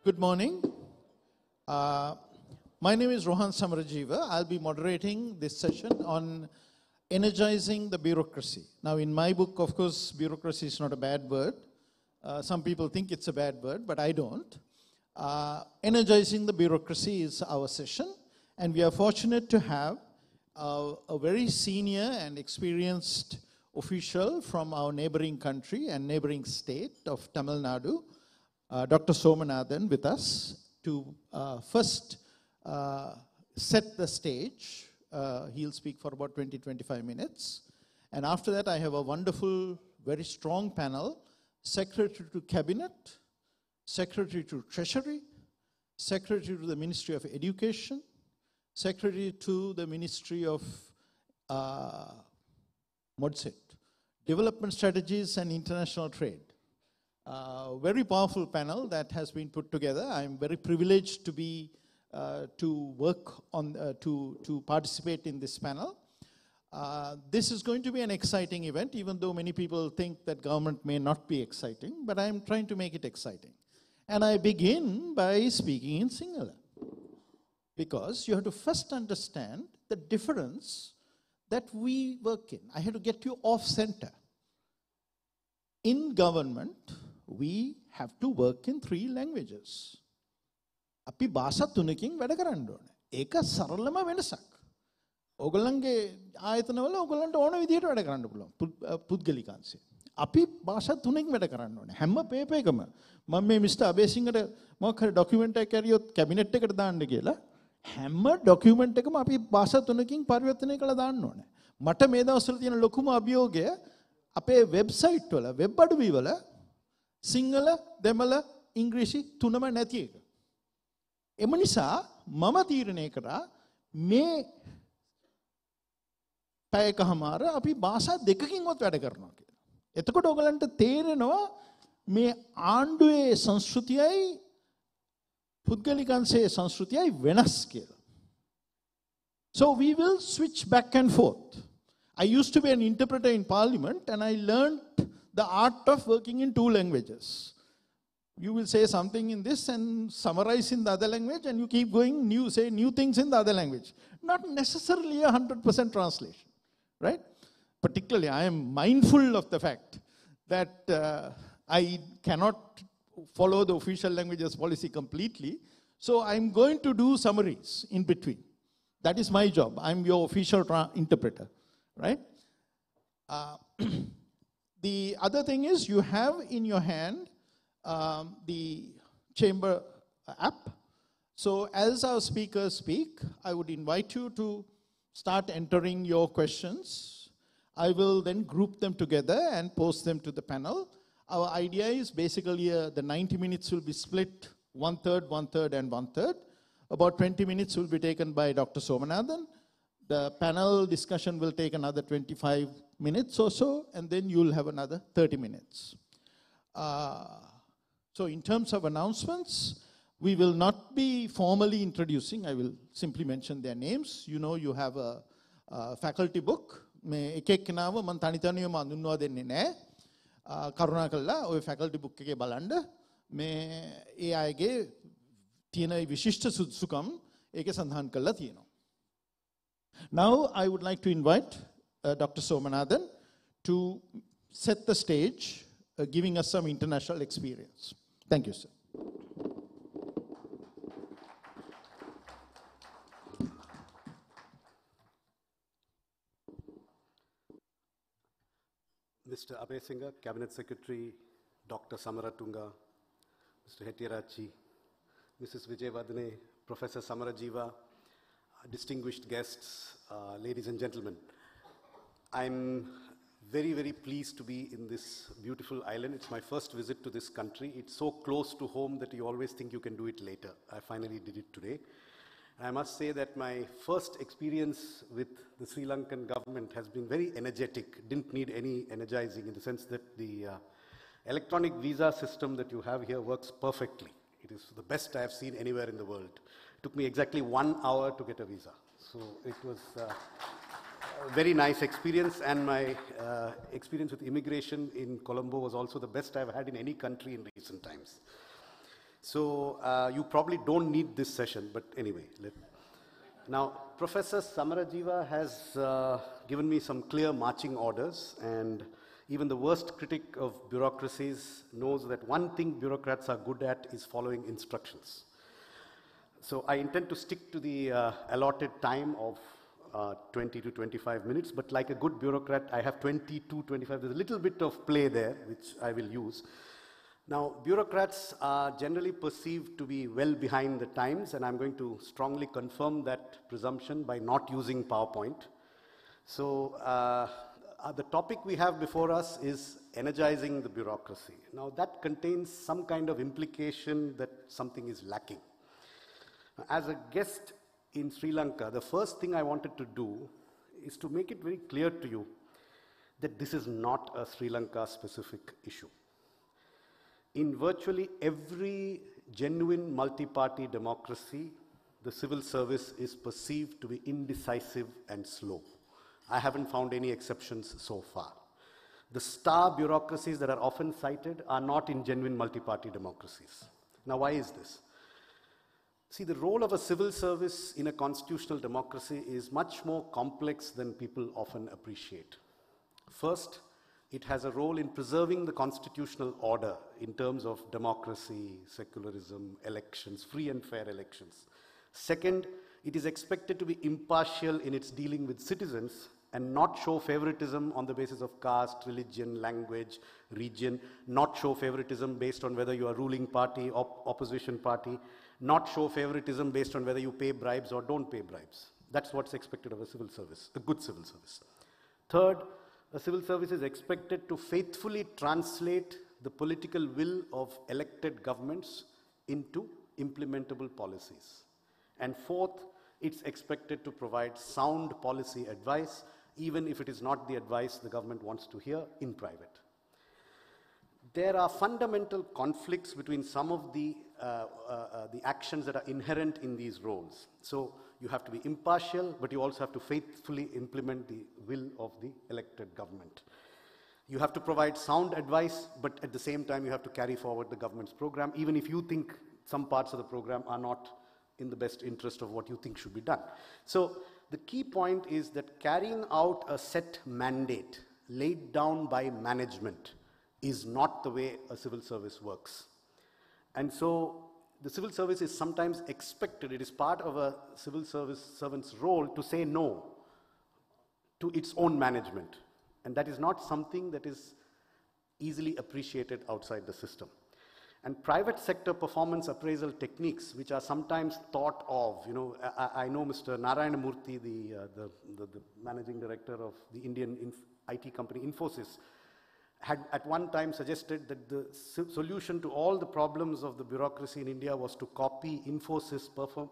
Good morning. My name is Rohan Samarajiva. I'll be moderating this session on energizing the bureaucracy. Now, in my book, of course, bureaucracy is not a bad word. Some people think it's a bad word, but I don't. Energizing the bureaucracy is our session, and we are fortunate to have a very senior and experienced official from our neighboring country and neighboring state of Tamil Nadu, Dr. Somanathan, with us to first set the stage. He'll speak for about 20-25 minutes. And after that, I have a wonderful, very strong panel, Secretary to Cabinet, Secretary to Treasury, Secretary to the Ministry of Education, Secretary to the Ministry of Development Strategies and International Trade. Very powerful panel that has been put together. I'm very privileged to be to work on to participate in this panel. This is going to be an exciting event, even though many people think that government may not be exciting, but I'm trying to make it exciting. And I begin by speaking in Sinhala, because you have to first understand the difference that we work in. I have to get you off center. In government, we have to work in 3 languages. අපි භාෂා 3කින් වැඩ කරන්න ඕනේ. ඒක සරලම වෙනසක්. ඕගොල්ලන්ගේ ආයතනවල ඕගොල්ලන්ට ඕන විදිහට වැඩ කරන්න පුළුවන්. පුද්ගලිකාංශය. අපි භාෂා 3කින් වැඩ කරන්න ඕනේ. හැම පේපර් එකම මම මේ මිස්ටර් අබේසිංහට මොකක් හරි ඩොකියුමන්ට් එකක් ඇරියොත් කැබිනට් එකට දාන්න කියලා හැම ඩොකියුමන්ට් එකම අපි භාෂා 3කින් පරිවර්තනය කරලා දාන්න ඕනේ. මට මේ දවස්වල තියෙන ලොකුම අභියෝගය අපේ වෙබ්සයිට් වල වෙබ් අඩවි වල සිංහල දෙමළ ඉංග්‍රීසි තුනම නැති එක. එම නිසා මම තීරණය කරා මේ පැයකමාර අපි භාෂා 2කින්වත් වැඩ කරනවා කියලා. එතකොට ඔයගලන්ට තේරෙනවා මේ ආණ්ඩුවේ සංස්කෘතියයි පුද්ගලිකංශයේ සංස්කෘතියයි වෙනස් කියලා. So we will switch back and forth. I used to be an interpreter in parliament and I learned the art of working in 2 languages. You will say something in this and summarize in the other language and you keep going, say new things in the other language. Not necessarily a 100% translation, right? Particularly, I am mindful of the fact that I cannot follow the official languages policy completely. So I'm going to do summaries in between. That is my job. I'm your official interpreter, right? The other thing is you have in your hand the chamber app. So as our speakers speak, I would invite you to start entering your questions. I will then group them together and post them to the panel. Our idea is basically the 90 minutes will be split 1/3, 1/3, and 1/3. About 20 minutes will be taken by Dr. Somanathan. The panel discussion will take another 25 minutes or so, and then you'll have another 30 minutes. So in terms of announcements, we will not be formally introducing. I will simply mention their names. You know, you have a faculty book. මේ එක එක්කෙනාව මම තනිතනියම අඳුන්වා දෙන්නේ නැහැ. කරුණාකරලා ওই faculty book එකේ බලන්න මේ ඒ අයගේ තියෙන විශිෂ්ට සුදුසුකම් ඒකේ සඳහන් කරලා තියෙනවා. Now I would like to invite Dr. Somanathan to set the stage, giving us some international experience. Thank you, sir. Mr. Abeysinghe, Cabinet Secretary, Dr. Samaratunga, Mr. Hettiarachchi, Mrs. Wijayawardhana, Professor Samarajiva, distinguished guests, ladies and gentlemen. I'm very, very pleased to be in this beautiful island. It's my first visit to this country. It's so close to home that you always think you can do it later. I finally did it today. I must say that my first experience with the Sri Lankan government has been very energetic, didn't need any energizing, in the sense that the electronic visa system that you have here works perfectly. It is the best I have seen anywhere in the world. It took me exactly 1 hour to get a visa. So it was a very nice experience, and my experience with immigration in Colombo was also the best I've had in any country in recent times. So you probably don't need this session, but anyway. Now, Professor Samarajiva has given me some clear marching orders, and even the worst critic of bureaucracies knows that one thing bureaucrats are good at is following instructions. So I intend to stick to the allotted time of 20 to 25 minutes, but like a good bureaucrat, I have 20 to 25. There's a little bit of play there, which I will use. Now, bureaucrats are generally perceived to be well behind the times, and I'm going to strongly confirm that presumption by not using PowerPoint. So the topic we have before us is energizing the bureaucracy. Now, that contains some kind of implication that something is lacking. As a guest in Sri Lanka, the first thing I wanted to do is to make it very clear to you that this is not a Sri Lanka specific issue. In virtually every genuine multi-party democracy, the civil service is perceived to be indecisive and slow. I haven't found any exceptions so far. The star bureaucracies that are often cited are not in genuine multi-party democracies. Now, why is this? See, the role of a civil service in a constitutional democracy is much more complex than people often appreciate. First, it has a role in preserving the constitutional order in terms of democracy, secularism, elections, free and fair elections. Second, it is expected to be impartial in its dealing with citizens and not show favoritism on the basis of caste, religion, language, region, not show favoritism based on whether you are ruling party or opposition party, not show favoritism based on whether you pay bribes or don't pay bribes. That's what's expected of a civil service, a good civil service. Third, a civil service is expected to faithfully translate the political will of elected governments into implementable policies. And fourth, it's expected to provide sound policy advice, even if it is not the advice the government wants to hear in private. There are fundamental conflicts between some of the actions that are inherent in these roles. So you have to be impartial, but you also have to faithfully implement the will of the elected government. You have to provide sound advice, but at the same time you have to carry forward the government's program, even if you think some parts of the program are not in the best interest of what you think should be done. So the key point is that carrying out a set mandate laid down by management is not the way a civil service works. And so the civil service is sometimes expected, it is part of a civil service servant's role to say no to its own management. And that is not something that is easily appreciated outside the system. And private sector performance appraisal techniques, which are sometimes thought of, I know Mr. Narayana Murthy, the managing director of the Indian IT company Infosys, had at one time suggested that the solution to all the problems of the bureaucracy in India was to copy Infosys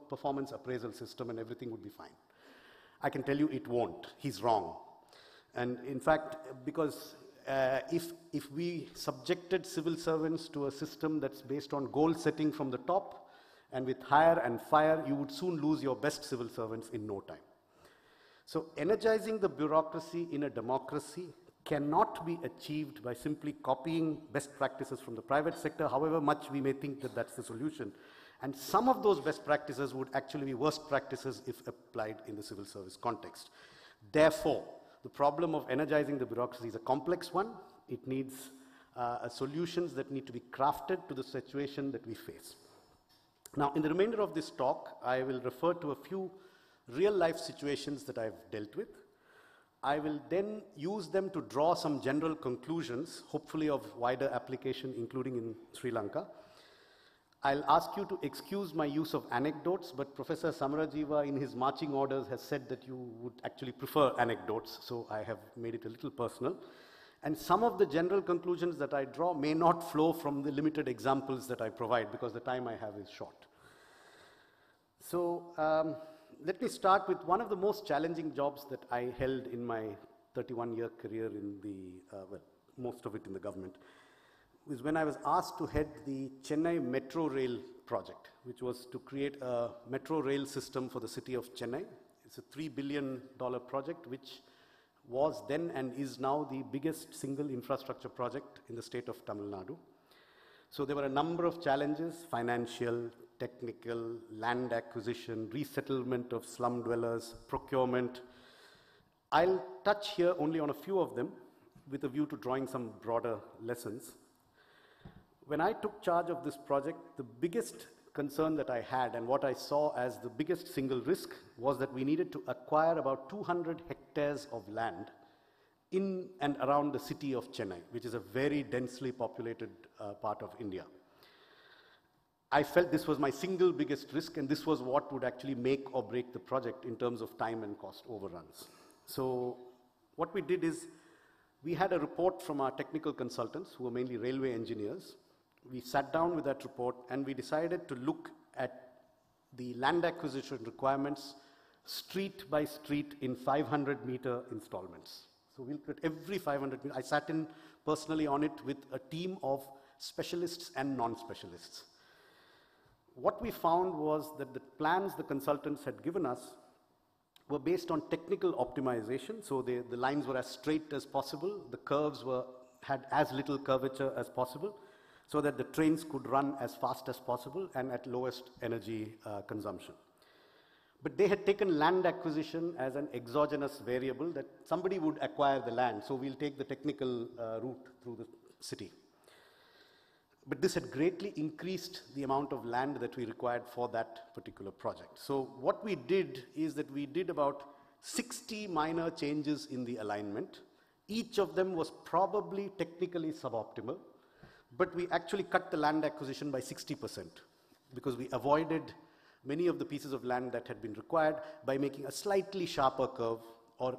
performance appraisal system and everything would be fine. I can tell you it won't. He's wrong. And in fact, because if we subjected civil servants to a system that's based on goal setting from the top and with hire and fire, you would soon lose your best civil servants in no time. So energizing the bureaucracy in a democracy cannot be achieved by simply copying best practices from the private sector, however much we may think that that's the solution. And some of those best practices would actually be worst practices if applied in the civil service context. Therefore, the problem of energizing the bureaucracy is a complex one. It needs solutions that need to be crafted to the situation that we face. Now, in the remainder of this talk, I will refer to a few real-life situations that I've dealt with. I will then use them to draw some general conclusions, hopefully of wider application, including in Sri Lanka. I'll ask you to excuse my use of anecdotes, but Professor Samarajiva in his marching orders has said that you would actually prefer anecdotes, so I have made it a little personal. And some of the general conclusions that I draw may not flow from the limited examples that I provide, because the time I have is short. So, let me start with one of the most challenging jobs that I held in my 31-year career in the, most of it in the government, was when I was asked to head the Chennai Metro Rail project, which was to create a metro rail system for the city of Chennai. It's a $3 billion project, which was then and is now the biggest single infrastructure project in the state of Tamil Nadu. So there were a number of challenges: financial, technical, land acquisition, resettlement of slum dwellers, procurement. I'll touch here only on a few of them with a view to drawing some broader lessons. When I took charge of this project, the biggest concern that I had and what I saw as the biggest single risk was that we needed to acquire about 200 hectares of land in and around the city of Chennai, which is a very densely populated part of India. I felt this was my single biggest risk, and this was what would actually make or break the project in terms of time and cost overruns. So what we did is, we had a report from our technical consultants, who were mainly railway engineers. We sat down with that report and we decided to look at the land acquisition requirements street by street in 500-meter installments. So we'll look at every 500 meters. I sat in personally on it with a team of specialists and non-specialists. What we found was that the plans the consultants had given us were based on technical optimization. So the lines were as straight as possible. The curves had as little curvature as possible, so that the trains could run as fast as possible and at lowest energy consumption. But they had taken land acquisition as an exogenous variable, that somebody would acquire the land, so we'll take the technical route through the city. But this had greatly increased the amount of land that we required for that particular project. So what we did is that we did about 60 minor changes in the alignment. Each of them was probably technically suboptimal, but we actually cut the land acquisition by 60% because we avoided many of the pieces of land that had been required by making a slightly sharper curve or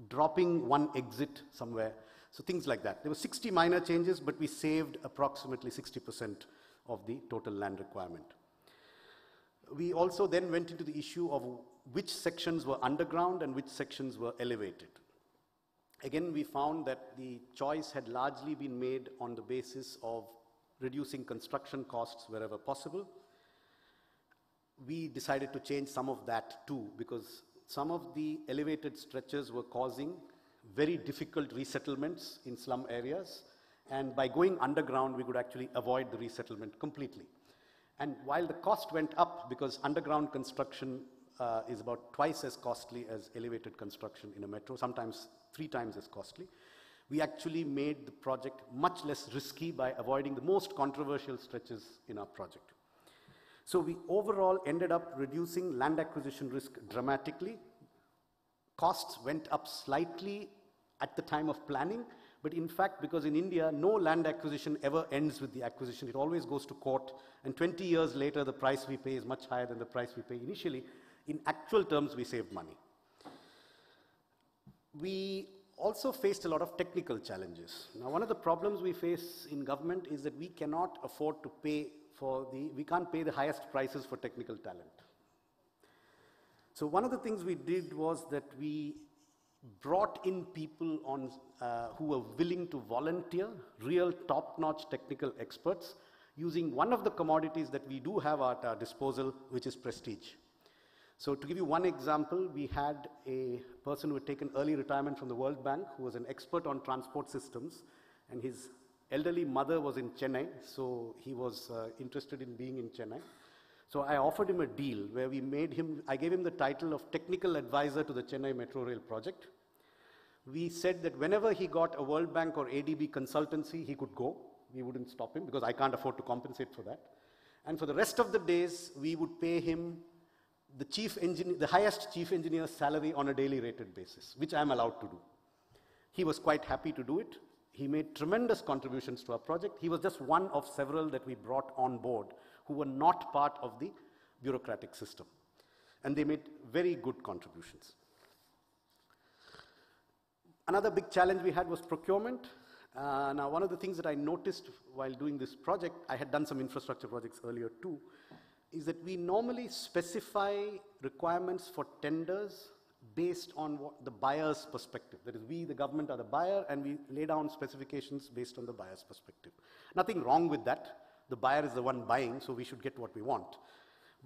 dropping one exit somewhere. So things like that. There were 60 minor changes, but we saved approximately 60% of the total land requirement. We also then went into the issue of which sections were underground and which sections were elevated. Again, we found that the choice had largely been made on the basis of reducing construction costs wherever possible. We decided to change some of that too, because some of the elevated stretches were causing very difficult resettlements in slum areas, and by going underground we could actually avoid the resettlement completely. And while the cost went up, because underground construction is about twice as costly as elevated construction in a metro, sometimes 3 times as costly, we actually made the project much less risky by avoiding the most controversial stretches in our project. So we overall ended up reducing land acquisition risk dramatically. Costs went up slightly at the time of planning, but in fact, because in India, no land acquisition ever ends with the acquisition. It always goes to court, and 20 years later, the price we pay is much higher than the price we pay initially. In actual terms, we saved money. We also faced a lot of technical challenges. Now, one of the problems we face in government is that we cannot afford to pay we can't pay the highest prices for technical talent. So one of the things we did was that we brought in people on, who were willing to volunteer, real top-notch technical experts, using one of the commodities that we do have at our disposal, which is prestige. So to give you one example, we had a person who had taken early retirement from the World Bank, who was an expert on transport systems, and his elderly mother was in Chennai, so he was interested in being in Chennai. So I offered him a deal where I gave him the title of Technical Advisor to the Chennai Metro Rail project. We said that whenever he got a World Bank or ADB consultancy, he could go. We wouldn't stop him because I can't afford to compensate for that. And for the rest of the days, we would pay him the highest chief engineer's salary on a daily rated basis, which I'm allowed to do. He was quite happy to do it. He made tremendous contributions to our project. He was just one of several that we brought on board who were not part of the bureaucratic system. And they made very good contributions. Another big challenge we had was procurement. Now, one of the things that I noticed while doing this project, I had done some infrastructure projects earlier too, is that we normally specify requirements for tenders based on the buyer's perspective. That is, we, the government, are the buyer, and we lay down specifications based on the buyer's perspective. Nothing wrong with that. The buyer is the one buying, so we should get what we want.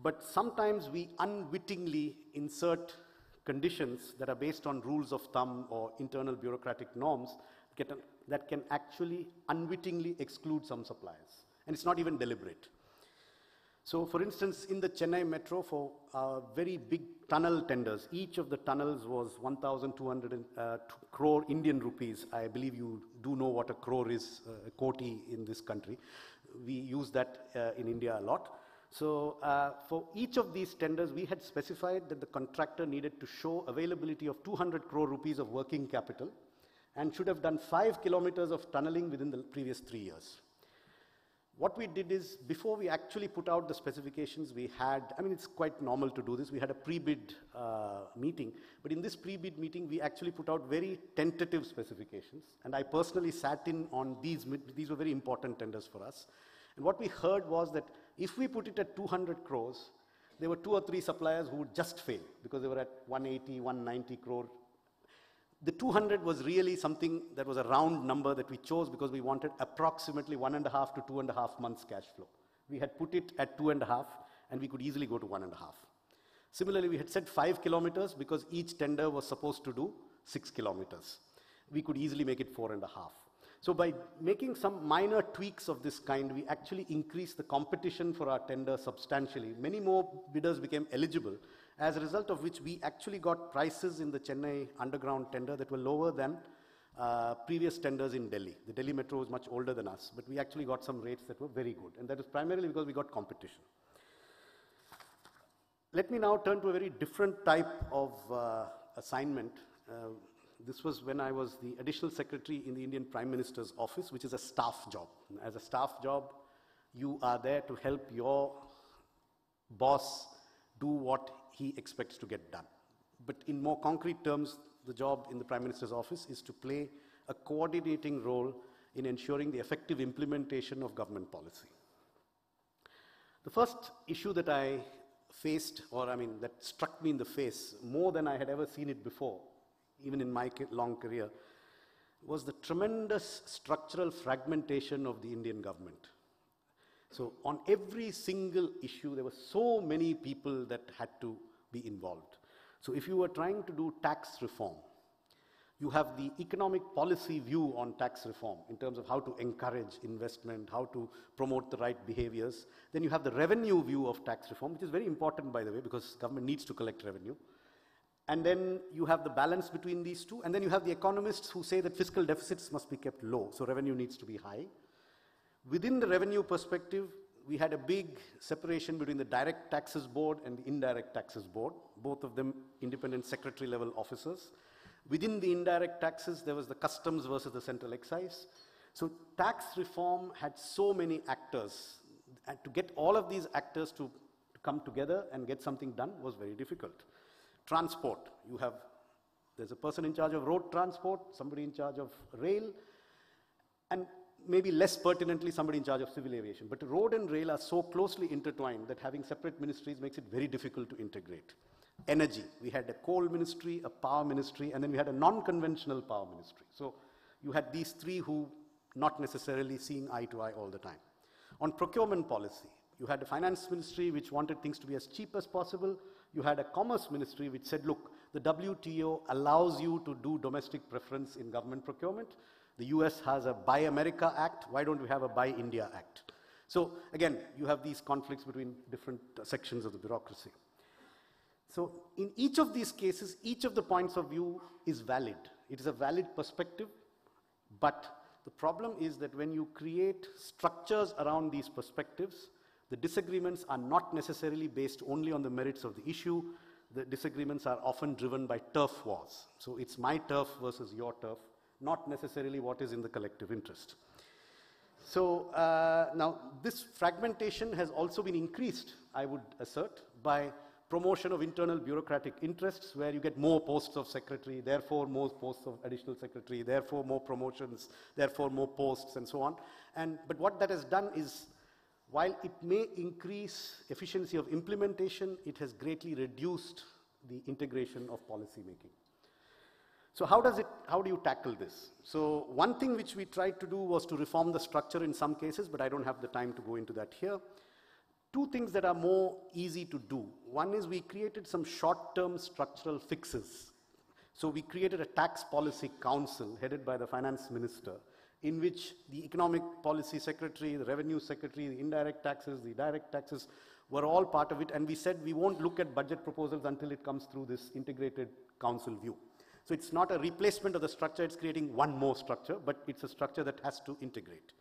But sometimes we unwittingly insert conditions that are based on rules of thumb or internal bureaucratic norms that can actually unwittingly exclude some suppliers. And it's not even deliberate. So for instance, in the Chennai Metro, for very big tunnel tenders, each of the tunnels was 1,200 crore Indian rupees. I believe you do know what a crore is, a koti in this country. We use that in India a lot. So for each of these tenders, we had specified that the contractor needed to show availability of 200 crore rupees of working capital and should have done 5 kilometers of tunneling within the previous 3 years. What we did is, before we actually put out the specifications, we had, I mean, it's quite normal to do this, we had a pre-bid meeting, but in this pre-bid meeting, we actually put out very tentative specifications, and I personally sat in on these were very important tenders for us. And what we heard was that if we put it at 200 crores, there were 2 or 3 suppliers who would just fail, because they were at 180, 190 crore. The 200 was really something that was a round number that we chose because we wanted approximately 1.5 to 2.5 months cash flow. We had put it at 2.5 and we could easily go to 1.5. Similarly, we had said 5 kilometers because each tender was supposed to do 6 kilometers. We could easily make it 4.5. So by making some minor tweaks of this kind, we actually increased the competition for our tender substantially. Many more bidders became eligible, as a result of which we actually got prices in the Chennai underground tender that were lower than previous tenders in Delhi. The Delhi Metro is much older than us, but we actually got some rates that were very good, and that is primarily because we got competition. Let me now turn to a very different type of assignment. This was when I was the Additional Secretary in the Indian Prime Minister's office, which is a staff job. As a staff job, you are there to help your boss do what he expects to get done. But in more concrete terms, the job in the Prime Minister's office is to play a coordinating role in ensuring the effective implementation of government policy. The first issue that I faced, or I mean, that struck me in the face more than I had ever seen it before, even in my long career, was the tremendous structural fragmentation of the Indian government. So on every single issue, there were so many people that had to be involved. So if you were trying to do tax reform, you have the economic policy view on tax reform in terms of how to encourage investment, how to promote the right behaviors. Then you have the revenue view of tax reform, which is very important, by the way, because government needs to collect revenue. And then you have the balance between these two. And then you have the economists who say that fiscal deficits must be kept low, so revenue needs to be high. Within the revenue perspective, we had a big separation between the Direct Taxes Board and the Indirect Taxes Board, both of them independent secretary-level officers. Within the indirect taxes, there was the customs versus the central excise. So tax reform had so many actors, and to get all of these actors to come together and get something done was very difficult. Transport, there's a person in charge of road transport, somebody in charge of rail, and maybe less pertinently, somebody in charge of civil aviation. But road and rail are so closely intertwined that having separate ministries makes it very difficult to integrate. Energy, we had a coal ministry, a power ministry, and then we had a non-conventional power ministry. So you had these three who not necessarily seeing eye to eye all the time. On procurement policy, you had a finance ministry which wanted things to be as cheap as possible. You had a commerce ministry which said, look, the WTO allows you to do domestic preference in government procurement. The US has a Buy America Act. Why don't we have a Buy India Act? So again, you have these conflicts between different sections of the bureaucracy. So in each of these cases, each of the points of view is valid. It is a valid perspective, but the problem is that when you create structures around these perspectives, the disagreements are not necessarily based only on the merits of the issue. The disagreements are often driven by turf wars. So it's my turf versus your turf, not necessarily what is in the collective interest. So now this fragmentation has also been increased, I would assert, by promotion of internal bureaucratic interests, where you get more posts of secretary, therefore more posts of additional secretary, therefore more promotions, therefore more posts, and so on. But what that has done is, while it may increase efficiency of implementation, it has greatly reduced the integration of policy making. So how do you tackle this? So one thing which we tried to do was to reform the structure in some cases, but I don't have the time to go into that here. Two things that are more easy to do. One is we created some short-term structural fixes. So we created a tax policy council headed by the finance minister, in which the Economic Policy Secretary, the Revenue Secretary, the indirect taxes, the direct taxes were all part of it, and we said we won't look at budget proposals until it comes through this integrated council view. So it's not a replacement of the structure, it's creating one more structure, but it's a structure that has to integrate.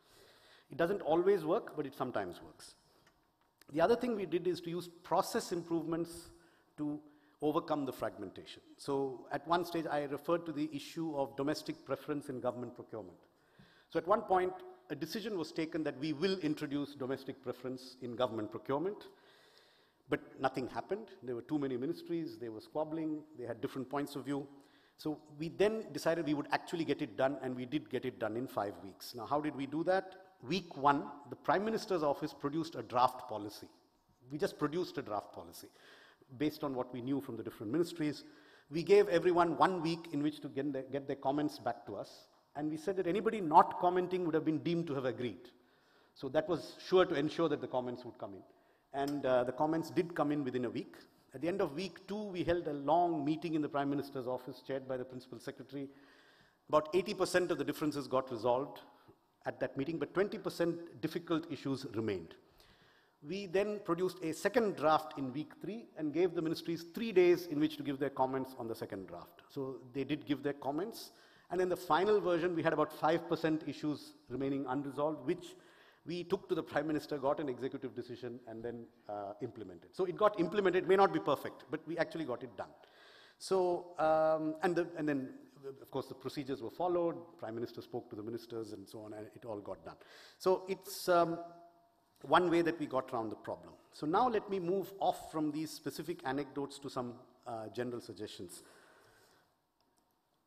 It doesn't always work, but it sometimes works. The other thing we did is to use process improvements to overcome the fragmentation. So at one stage, I referred to the issue of domestic preference in government procurement. So at one point, a decision was taken that we will introduce domestic preference in government procurement, but nothing happened. There were too many ministries, they were squabbling, they had different points of view. So we then decided we would actually get it done, and we did get it done in 5 weeks. Now, how did we do that? Week 1, the Prime Minister's office produced a draft policy. We just produced a draft policy based on what we knew from the different ministries. We gave everyone 1 week in which to get their comments back to us, and we said that anybody not commenting would have been deemed to have agreed. So that was sure to ensure that the comments would come in. And the comments did come in within a week. At the end of week 2, we held a long meeting in the Prime Minister's office, chaired by the Principal Secretary. About 80% of the differences got resolved at that meeting, but 20% difficult issues remained. We then produced a second draft in week 3 and gave the ministries 3 days in which to give their comments on the second draft. So they did give their comments. And in the final version, we had about 5% issues remaining unresolved, which we took to the Prime Minister, got an executive decision, and then implemented. So it got implemented. It may not be perfect, but we actually got it done. So, and then, of course, the procedures were followed. Prime Minister spoke to the ministers and so on, and it all got done. So it's one way that we got around the problem. So now let me move off from these specific anecdotes to some general suggestions.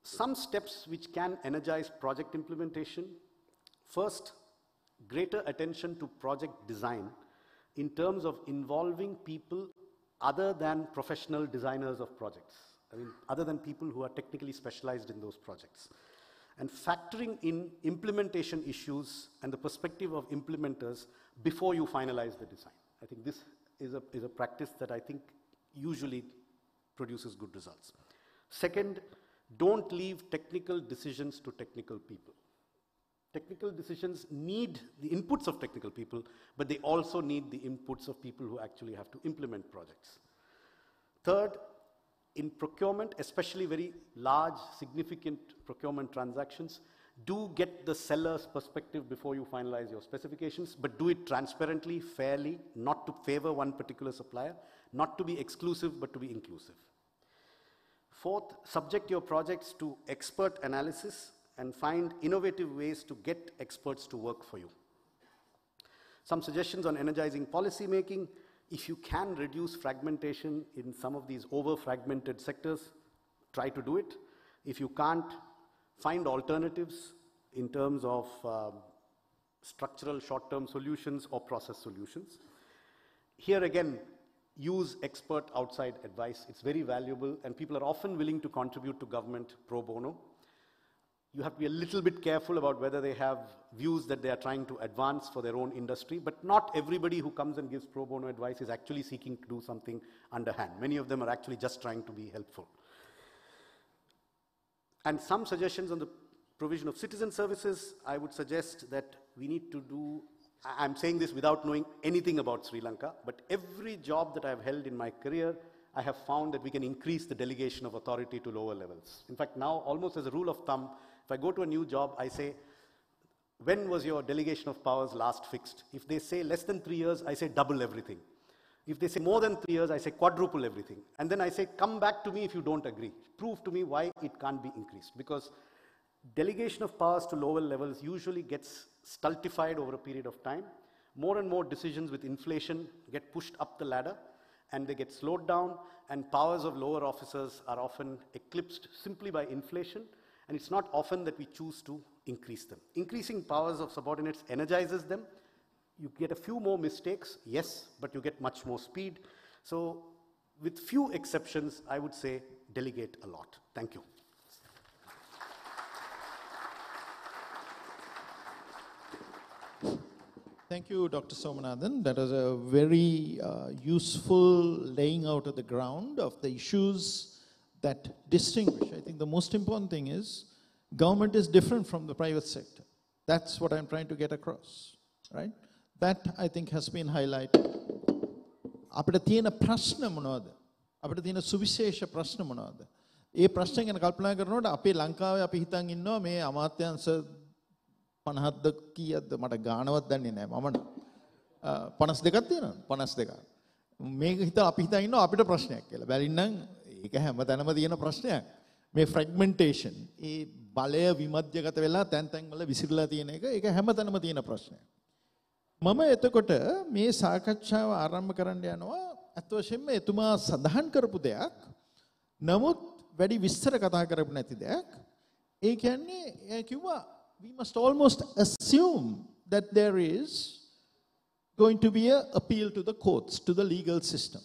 Some steps which can energize project implementation. First, greater attention to project design in terms of involving people other than professional designers of projects. I mean, other than people who are technically specialized in those projects. And factoring in implementation issues and the perspective of implementers before you finalize the design. I think this is a practice that I think usually produces good results. Second, don't leave technical decisions to technical people. Technical decisions need the inputs of technical people, but they also need the inputs of people who actually have to implement projects. Third, in procurement, especially very large, significant procurement transactions, do get the seller's perspective before you finalize your specifications, but do it transparently, fairly, not to favor one particular supplier, not to be exclusive, but to be inclusive. Fourth, subject your projects to expert analysis and find innovative ways to get experts to work for you. Some suggestions on energizing policy making. If you can reduce fragmentation in some of these over-fragmented sectors, try to do it. If you can't, find alternatives in terms of structural short-term solutions or process solutions. Here again, use expert outside advice. It's very valuable, and people are often willing to contribute to government pro bono. You have to be a little bit careful about whether they have views that they are trying to advance for their own industry, but not everybody who comes and gives pro bono advice is actually seeking to do something underhand. Many of them are actually just trying to be helpful. And some suggestions on the provision of citizen services. I would suggest that we need to do, I'm saying this without knowing anything about Sri Lanka, but every job that I've held in my career, I have found that we can increase the delegation of authority to lower levels. In fact, now almost as a rule of thumb, if I go to a new job, I say, when was your delegation of powers last fixed? If they say less than 3 years, I say double everything. If they say more than 3 years, I say quadruple everything. And then I say, come back to me if you don't agree. Prove to me why it can't be increased. Because delegation of powers to lower levels usually gets stultified over a period of time. More and more decisions with inflation get pushed up the ladder, and they get slowed down, and powers of lower officers are often eclipsed simply by inflation. And it's not often that we choose to increase them. Increasing powers of subordinates energizes them. You get a few more mistakes, yes, but you get much more speed. So with few exceptions, I would say delegate a lot. Thank you. Thank you, Dr. Somanathan. That was a very useful laying out of the ground of the issues that distinguish. I think the most important thing is government is different from the private sector. That's what I'm trying to get across, right? That, I think, has been highlighted. අපිට තියෙන ප්‍රශ්න මොනවද? අපිට තියෙන සුවිශේෂ ප්‍රශ්න මොනවද? ඒ ප්‍රශ්න ගැන කල්පනා කරනකොට අපේ ලංකාවේ අපි හිතන් ඉන්නවා මේ අමාත්‍යාංශ 50ක්ද කීයක්ද මට ගානවත් දන්නේ නැහැ. මම 52ක් තියෙනවා. 52ක්. මේක අපි හිතන් ඉන්නවා අපිට ප්‍රශ්නයක් කියලා. බැරින්නම් ඒක හැමතැනම තියෙන ප්‍රශ්නයක්. මේ ෆ්‍රැග්මන්ටේෂන්, ඒ බලය විමධ්‍යගත වෙලා තැන් තැන් වල විසිරලා තියෙන එක, ඒක හැමතැනම තියෙන ප්‍රශ්නයක්. මම එතකොට මේ සාකච්ඡාව ආරම්භ කරන්න යනවා අත් වශයෙන්ම එතුමා සඳහන් කරපු දෙයක්, නමුත් වැඩි විස්තර කතා කරපු නැති දෙයක්. ඒ කියන්නේ කිව්වා we must almost assume that there is going to be an appeal to the courts, to the legal system.